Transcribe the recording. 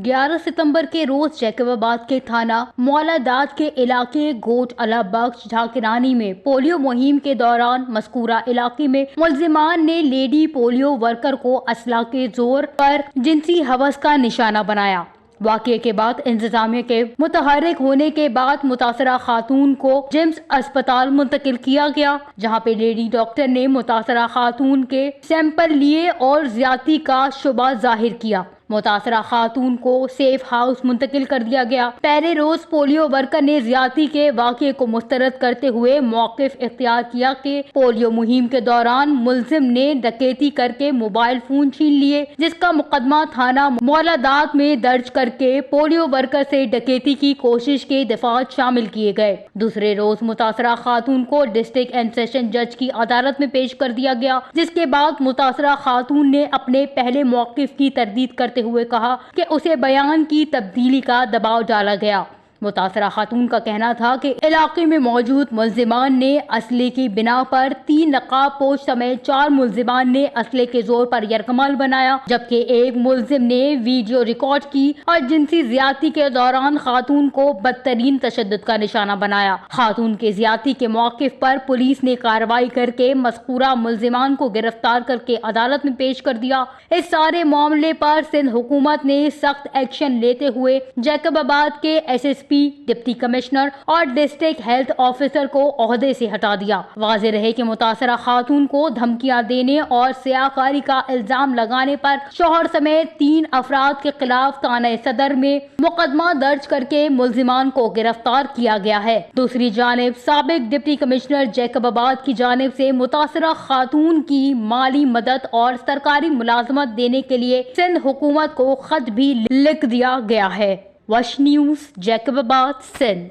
11 ستمبر کے روز جیکب آباد کے تھانہ مولادات کے علاقے گوٹ اللہ بخش جھاکرانی میں پولیو مہم کے دوران مذکورہ علاقے میں ملزمان نے لیڈی پولیو ورکر کو اسلحہ کے زور پر جنسی ہوس کا نشانہ بنایا۔ واقعے کے بعد انتظامیہ کے متحرک ہونے کے بعد متاثرہ خاتون کو جیمز اسپتال منتقل کیا گیا، جہاں پہ لیڈی ڈاکٹر نے متاثرہ خاتون کے سیمپل لیے اور زیادتی کا شبہ ظاہر کیا۔ متاثرہ خاتون کو سیف ہاؤس منتقل کر دیا گیا۔ پہلے روز پولیو ورکر نے زیادتی کے واقعے کو مسترد کرتے ہوئے موقف اختیار کیا کہ پولیو مہم کے دوران ملزم نے ڈکیتی کر کے موبائل فون چھین لیے، جس کا مقدمہ تھانہ مولادات میں درج کر کے پولیو ورکر سے ڈکیتی کی کوشش کے دفعات شامل کیے گئے۔ دوسرے روز متاثرہ خاتون کو ڈسٹرکٹ اینڈ سیشن جج کی عدالت میں پیش کر دیا گیا، جس کے بعد متاثرہ خاتون نے اپنے پہلے موقف کی تردید کرتے ہوئے کہا کہ اسے بیان کی تبدیلی کا دباؤ ڈالا گیا۔ متاثرہ خاتون کا کہنا تھا کہ علاقے میں موجود ملزمان نے اسلحے کی بنا پر 3 نقاب پوش سمیت 4 ملزمان نے اسلحے کے زور پر یرغمال بنایا، جبکہ ایک ملزم نے ویڈیو ریکارڈ کی اور جنسی زیادتی کے دوران خاتون کو بدترین تشدد کا نشانہ بنایا۔ خاتون کے زیادتی کے موقف پر پولیس نے کارروائی کر کے مذکورہ ملزمان کو گرفتار کر کے عدالت میں پیش کر دیا۔ اس سارے معاملے پر سندھ حکومت نے سخت ایکشن لیتے ہوئے جیکب آباد کے SSP، ڈپٹی کمشنر اور ڈسٹرکٹ ہیلتھ آفیسر کو عہدے سے ہٹا دیا۔ واضح رہے کہ متاثرہ خاتون کو دھمکیاں دینے اور سیاہکاری کا الزام لگانے پر شوہر سمیت 3 افراد کے خلاف تھانہ صدر میں مقدمہ درج کر کے ملزمان کو گرفتار کیا گیا ہے۔ دوسری جانب سابق ڈپٹی کمشنر جیکب آباد کی جانب سے متاثرہ خاتون کی مالی مدد اور سرکاری ملازمت دینے کے لیے سندھ حکومت کو خط بھی لکھ دیا گیا ہے۔ وش نیوز، جیکب آباد، سندھ۔